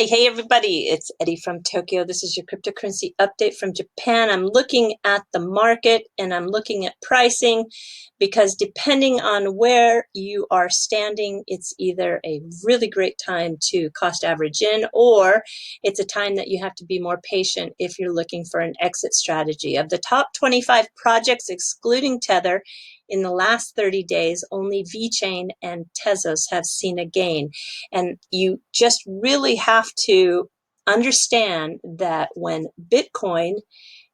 Hey, everybody, it's Eddie from Tokyo. This is your cryptocurrency update from Japan. I'm looking at the market and I'm looking at pricing because depending on where you are standing, it's either a really great time to cost average in, or it's a time that you have to be more patient if you're looking for an exit strategy. Of the top 25 projects, excluding Tether, in the last 30 days, only VeChain and Tezos have seen a gain. And you just really have to understand that when Bitcoin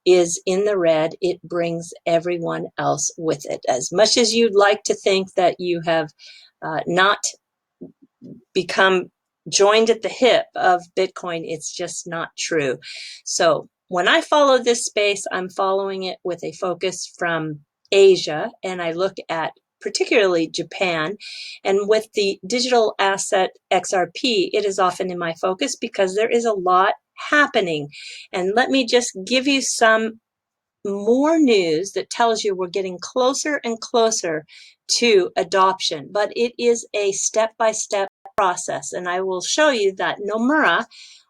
is in the red, it brings everyone else with it. As much as you'd like to think that you have not become joined at the hip of Bitcoin, it's just not true. So when I follow this space, I'm following it with a focus from Asia, and I look at particularly Japan. And with the digital asset XRP, it is often in my focus because there is a lot happening. And let me just give you some more news that tells you we're getting closer and closer to adoption, but it is a step-by-step process. And I will show you that Nomura,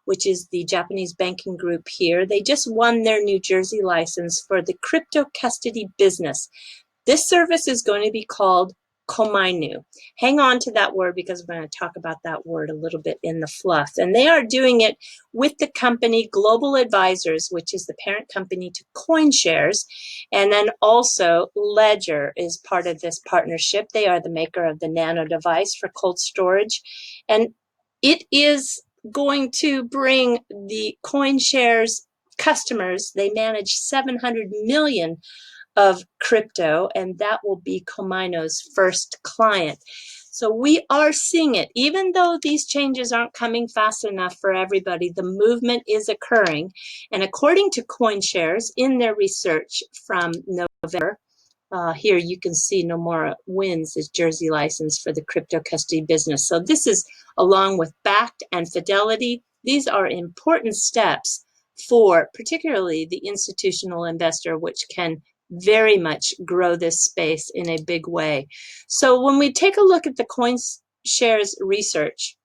which is the Japanese banking group here, they just won their New Jersey license for the crypto custody business. This service is going to be called Kamino. Hang on to that word because we're going to talk about that word a little bit in the fluff. And they are doing it with the company Global Advisors, which is the parent company to CoinShares. And then also Ledger is part of this partnership. They are the maker of the Nano device for cold storage. And it is going to bring the CoinShares customers, they manage 700 million of crypto, and that will be Kamino's first client. So we are seeing it. Even though these changes aren't coming fast enough for everybody, the movement is occurring. And according to CoinShares, in their research from November, here you can see Nomura wins his Jersey license for the crypto custody business. So this is, along with Bakkt and Fidelity, these are important steps for particularly the institutional investor, which can very much grow this space in a big way. So when we take a look at the CoinShares research,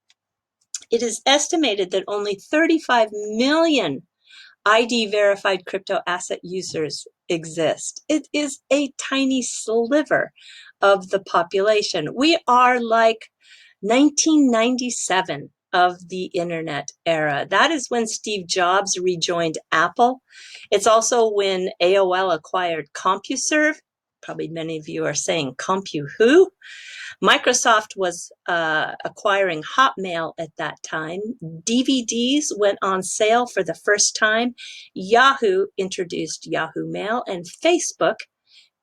it is estimated that only 35 million ID verified crypto asset users exist. It is a tiny sliver of the population. We are like 1997 of the internet era. That is when Steve Jobs rejoined Apple. It's also when AOL acquired CompuServe. Probably many of you are saying CompuWho. Microsoft was acquiring Hotmail at that time. DVDs went on sale for the first time. Yahoo introduced Yahoo Mail, and Facebook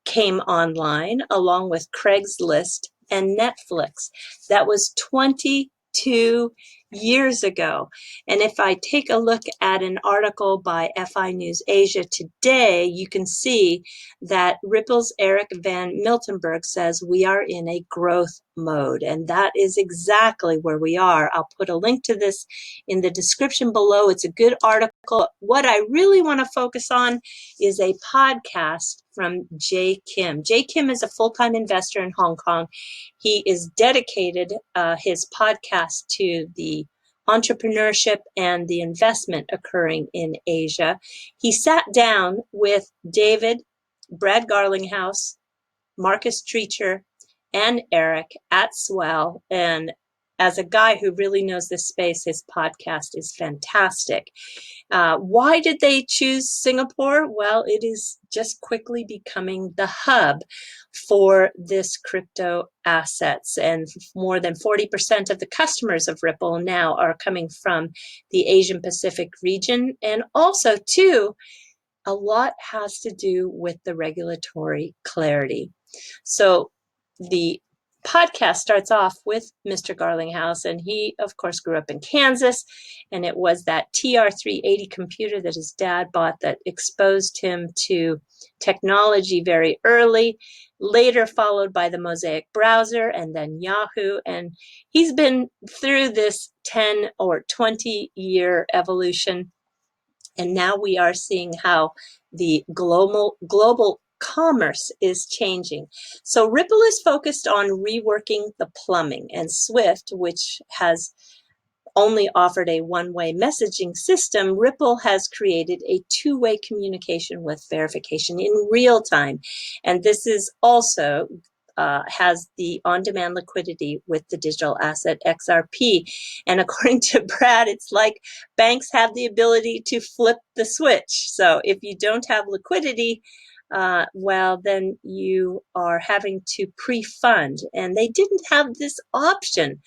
came online along with Craigslist and Netflix. That was 22 years ago. And if I take a look at an article by finews.asia today, you can see that Ripple's Eric Van Miltenburg says we are in a growth mode. And that is exactly where we are. I'll put a link to this in the description below. It's a good article. What I really want to focus on is a podcast from Jay Kim. Jay Kim is a full-time investor in Hong Kong. He is dedicated his podcast to the entrepreneurship and the investment occurring in Asia. He sat down with David, Brad Garlinghouse, Marcus Treacher, and Eric at Swell. And as a guy who really knows this space, his podcast is fantastic. Why did they choose Singapore? Well, it is just quickly becoming the hub for this crypto assets. And more than 40% of the customers of Ripple now are coming from the Asian Pacific region. And also, too, a lot has to do with the regulatory clarity. So the podcast starts off with Mr. Garlinghouse, and he, of course, grew up in Kansas, and it was that TR-380 computer that his dad bought that exposed him to technology very early, later followed by the Mosaic browser and then Yahoo, and he's been through this 10 or 20-year evolution, and now we are seeing how the global commerce is changing. So Ripple is focused on reworking the plumbing, and Swift, which has only offered a one-way messaging system, Ripple has created a two-way communication with verification in real time. And this is also has the on-demand liquidity with the digital asset XRP. And according to Brad, it's like banks have the ability to flip the switch. So if you don't have liquidity, well, then you are having to pre-fund. And they didn't have this option.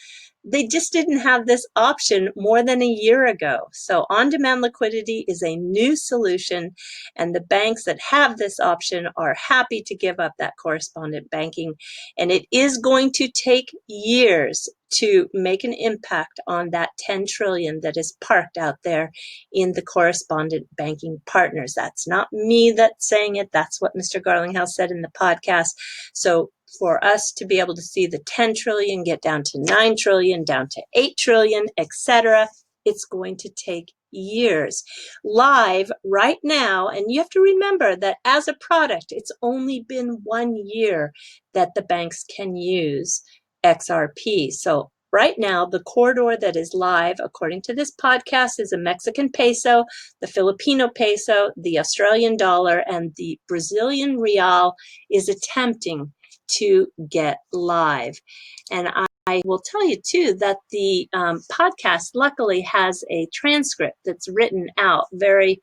They just didn't have this option more than a year ago. So on-demand liquidity is a new solution, and the banks that have this option are happy to give up that correspondent banking. And it is going to take years to make an impact on that 10 trillion that is parked out there in the correspondent banking partners. That's not me that's saying it. That's what Mr. Garlinghouse said in the podcast. So for us to be able to see the 10 trillion get down to 9 trillion, down to 8 trillion, etc., it's going to take years. Live right now, and you have to remember that as a product, it's only been 1 year that the banks can use XRP. So right now, the corridor that is live, according to this podcast, is a Mexican peso, the Filipino peso, the Australian dollar, and the Brazilian real is attempting to get live. And I will tell you too that the podcast luckily has a transcript that's written out very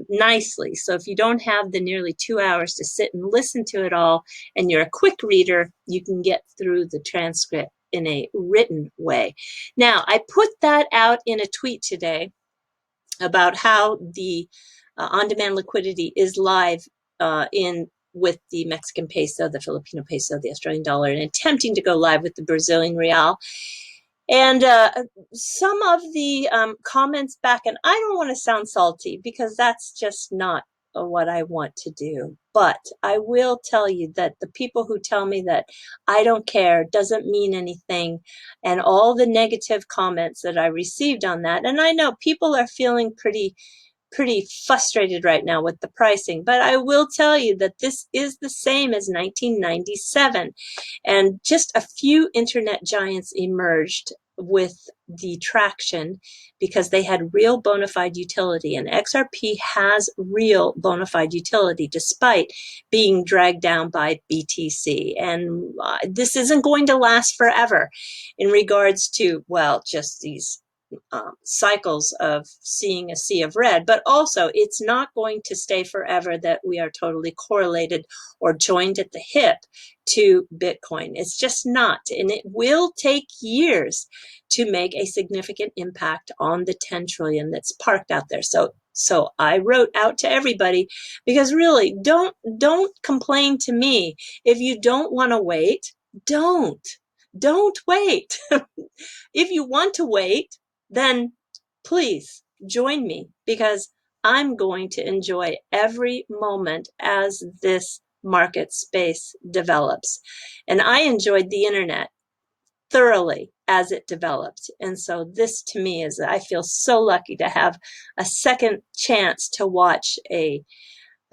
nicely. So if you don't have the nearly 2 hours to sit and listen to it all, and you're a quick reader, you can get through the transcript in a written way. Now, I put that out in a tweet today about how the on-demand liquidity is live with the Mexican peso, the Filipino peso, the Australian dollar, and attempting to go live with the Brazilian real. And some of the comments back, and I don't want to sound salty because that's just not what I want to do. But I will tell you that the people who tell me that I don't care, doesn't mean anything, and all the negative comments that I received on that, and I know people are feeling pretty frustrated right now with the pricing, but I will tell you that this is the same as 1997, and just a few internet giants emerged with the traction because they had real bona fide utility, and XRP has real bona fide utility despite being dragged down by BTC. And this isn't going to last forever in regards to, well, just these cycles of seeing a sea of red, but also it's not going to stay forever that we are totally correlated or joined at the hip to Bitcoin. It's just not, and it will take years to make a significant impact on the 10 trillion that's parked out there. So I wrote out to everybody, because really, don't complain to me. If you don't want to wait, don't wait. If you want to wait, then please join me, because I'm going to enjoy every moment as this market space develops. And I enjoyed the internet thoroughly as it developed. And so this to me is, I feel so lucky to have a second chance to watch a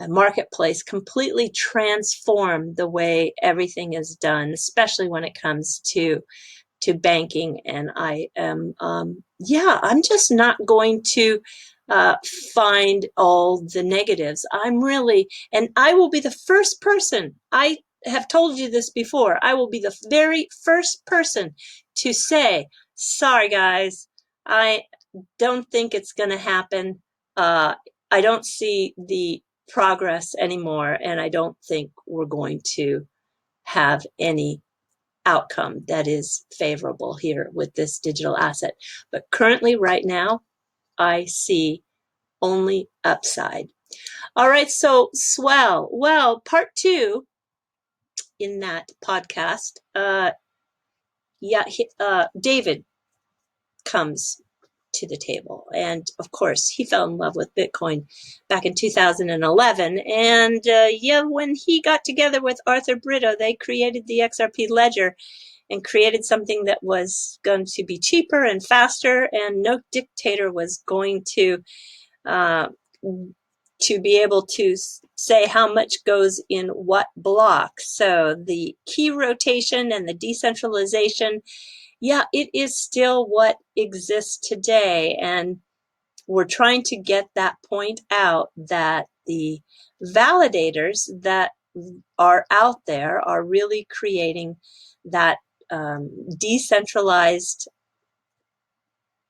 marketplace completely transform the way everything is done, especially when it comes to banking. And I am, I'm just not going to find all the negatives. I'm really, and I will be the first person, I have told you this before, I will be the very first person to say, sorry guys, I don't think it's going to happen. I don't see the progress anymore, and I don't think we're going to have any outcome that is favorable here with this digital asset. But currently, right now, I see only upside. All right, so Swell. Well, part 2 in that podcast, David comes to the table. And of course, he fell in love with Bitcoin back in 2011. And when he got together with Arthur Brito, they created the XRP Ledger and created something that was going to be cheaper and faster, and no dictator was going to be able to say how much goes in what block. So the key rotation and the decentralization yeah, it is still what exists today. And we're trying to get that point out that the validators that are out there are really creating that decentralized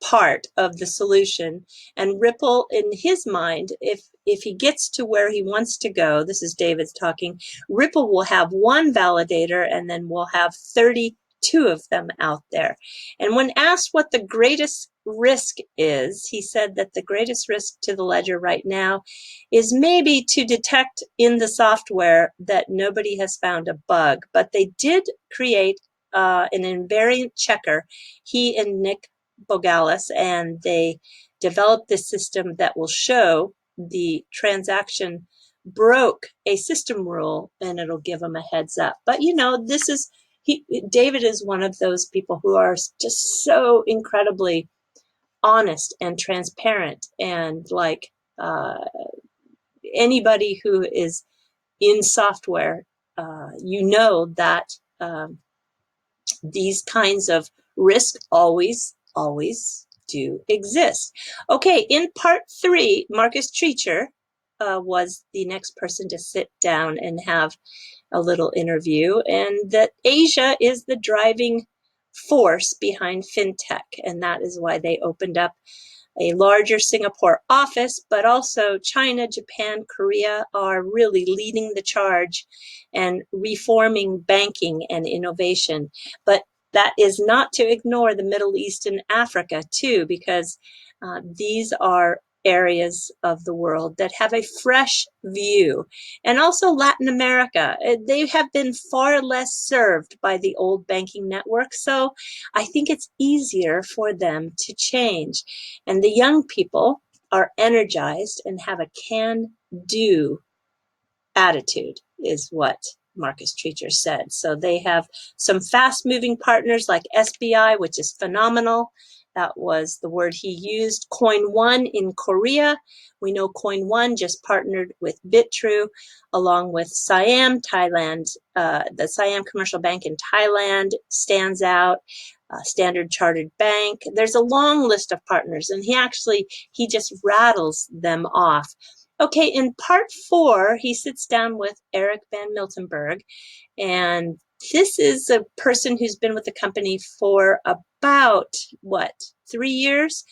part of the solution. And Ripple, in his mind, if he gets to where he wants to go, this is David's talking, Ripple will have one validator and then we'll have 32 of them out there. And when asked what the greatest risk is, he said that the greatest risk to the ledger right now is maybe to detect in the software that nobody has found a bug, but they did create an invariant checker, he and Nick Bogalis, and they developed this system that will show the transaction broke a system rule, and it'll give them a heads up. But you know, this is David is one of those people who are just so incredibly honest and transparent, and like anybody who is in software, you know that these kinds of risk always do exist. Okay, in part 3, Marcus Treacher was the next person to sit down and have a little interview, and that Asia is the driving force behind fintech, and that is why they opened up a larger Singapore office, but also China, Japan, Korea are really leading the charge and reforming banking and innovation. But that is not to ignore the Middle East and Africa too, because these are areas of the world that have a fresh view. And also Latin America, they have been far less served by the old banking network. So I think it's easier for them to change. And the young people are energized and have a can-do attitude, is what Marcus Treacher said. So they have some fast-moving partners like SBI, which is phenomenal. That was the word he used. Coin One in Korea. We know Coin One just partnered with Bitrue, along with Siam, Thailand. The Siam Commercial Bank in Thailand stands out. Standard Chartered Bank. There's a long list of partners, and he just rattles them off. Okay, in part 4, he sits down with Eric van Miltenburg, and this is a person who's been with the company for about, 3 years?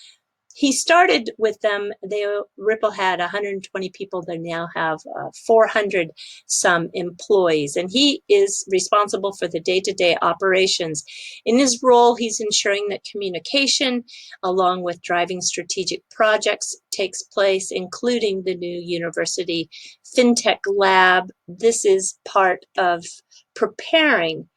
He started with them. Ripple had 120 people. They now have 400 some employees, and he is responsible for the day-to-day operations. In his role, he's ensuring that communication, along with driving strategic projects, takes place, including the new university fintech lab. This is part of preparing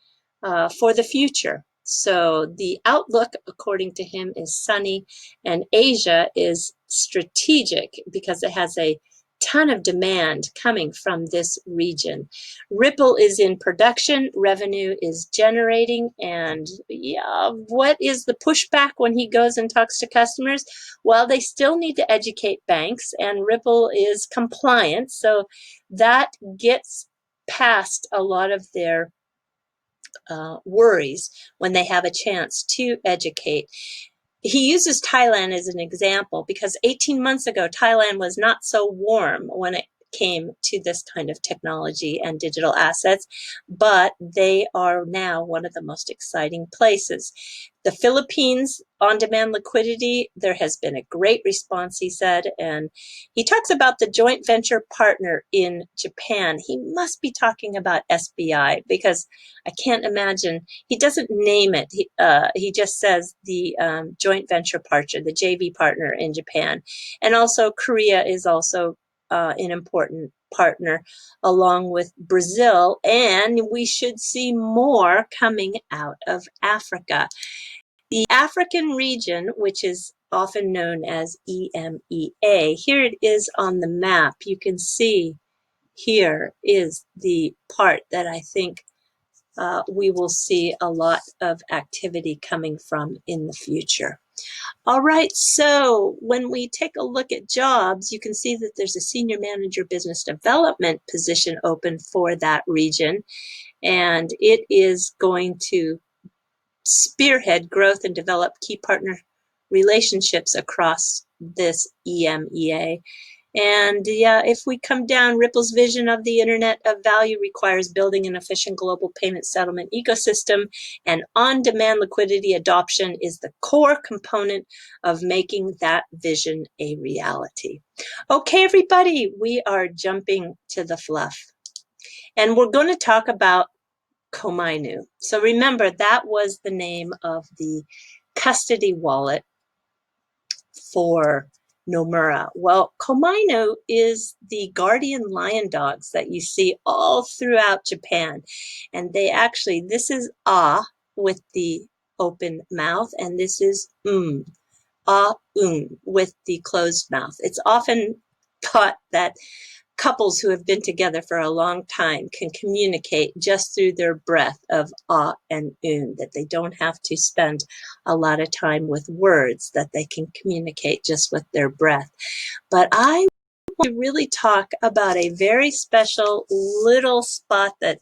for the future. So the outlook, according to him, is sunny, and Asia is strategic because it has a ton of demand coming from this region. Ripple is in production, revenue is generating, and yeah, what is the pushback when he goes and talks to customers? Well, they still need to educate banks, and Ripple is compliant, so that gets past a lot of their worries when they have a chance to educate. He uses Thailand as an example because 18 months ago, Thailand was not so warm when it came to this kind of technology and digital assets, but they are now one of the most exciting places. The Philippines, on-demand liquidity, there has been a great response, he said, and he talks about the joint venture partner in Japan. He must be talking about SBI because I can't imagine, he doesn't name it. He just says the joint venture partner, the JV partner in Japan. And also Korea is also an important partner, along with Brazil, and we should see more coming out of Africa. The African region, which is often known as EMEA, here it is on the map. You can see here is the part that I think we will see a lot of activity coming from in the future. All right, so when we take a look at jobs, you can see that there's a senior manager business development position open for that region, and it is going to spearhead growth and develop key partner relationships across this EMEA. And yeah, if we come down, Ripple's vision of the Internet of Value requires building an efficient global payment settlement ecosystem, and on-demand liquidity adoption is the core component of making that vision a reality. Okay, everybody, we are jumping to the fluff. And we're going to talk about Kamino. So remember, that was the name of the custody wallet for Nomura. Well, Kamino is the guardian lion dogs that you see all throughout Japan. And they actually, this is ah with the open mouth, and this is ah with the closed mouth. It's often thought that couples who have been together for a long time can communicate just through their breath of ah and that they don't have to spend a lot of time with words, that they can communicate just with their breath. But I want to really talk about a very special little spot that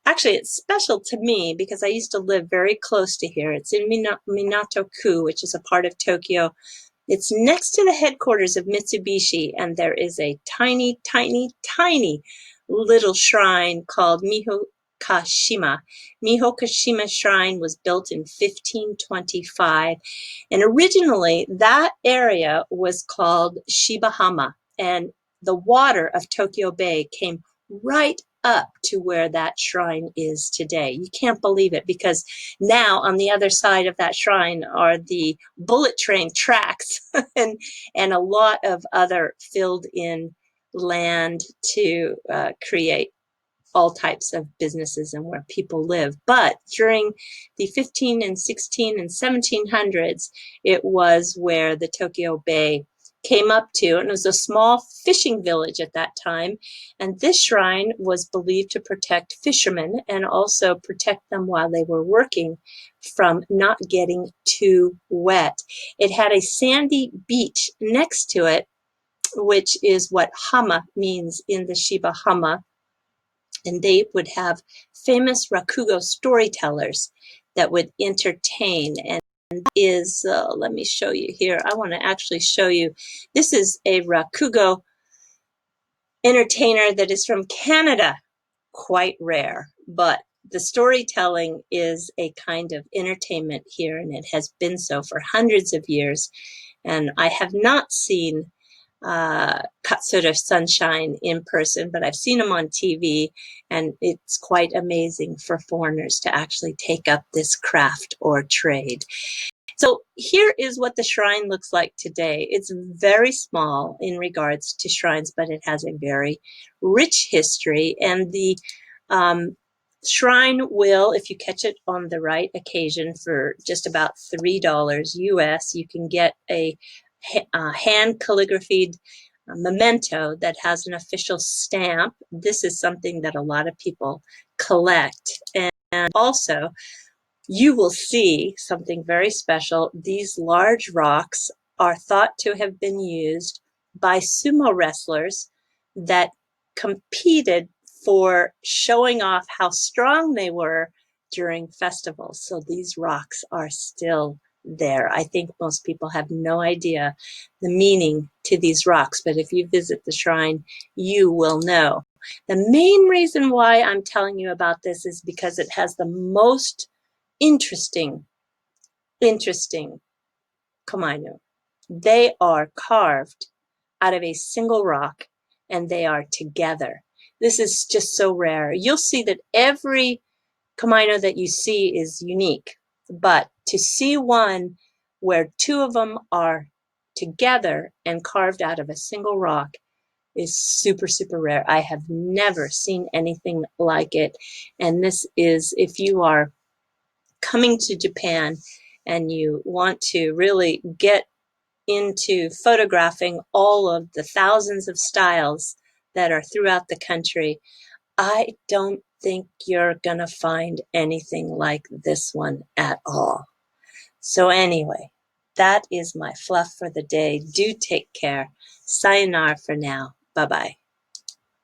actually it's special to me because I used to live very close to here. It's in Minato-ku, which is a part of Tokyo. It's next to the headquarters of Mitsubishi, and there is a tiny, tiny, tiny little shrine called Mihokashima. Mihokashima Shrine was built in 1525, and originally that area was called Shibahama, and the water of Tokyo Bay came right up to where that shrine is today. You can't believe it, because now on the other side of that shrine are the bullet train tracks and a lot of other filled in land to create all types of businesses and where people live. But during the 15 and 16 and 1700s, it was where the Tokyo Bay came up to, and it was a small fishing village at that time. And this shrine was believed to protect fishermen and also protect them while they were working from not getting too wet. It had a sandy beach next to it, which is what hama means in the Shiba Hama. And they would have famous rakugo storytellers that would entertain. And is, let me show you here. I want to actually show you. This is a rakugo entertainer that is from Canada. Quite rare, but the storytelling is a kind of entertainment here, and it has been so for hundreds of years. And I have not seen Katsura Sunshine in person, but I've seen him on TV, and it's quite amazing for foreigners to actually take up this craft or trade. So here is what the shrine looks like today. It's very small in regards to shrines, but it has a very rich history. And the shrine will, if you catch it on the right occasion, for just about $3 US, you can get a hand calligraphied memento that has an official stamp. This is something that a lot of people collect. And also, you will see something very special. These large rocks are thought to have been used by sumo wrestlers that competed for showing off how strong they were during festivals. So these rocks are still there. I think most people have no idea the meaning to these rocks, but if you visit the shrine, you will know. The main reason why I'm telling you about this is because it has the most interesting Kamino. They are carved out of a single rock, and they are together. This is just so rare. You'll see that every Kamino that you see is unique, but to see one where two of them are together and carved out of a single rock is super, super rare. I have never seen anything like it. And this is, if you are coming to Japan and you want to really get into photographing all of the thousands of styles that are throughout the country, I don't think you're going to find anything like this one at all. So anyway, that is my fluff for the day. Do take care. Sayonara for now. Bye-bye.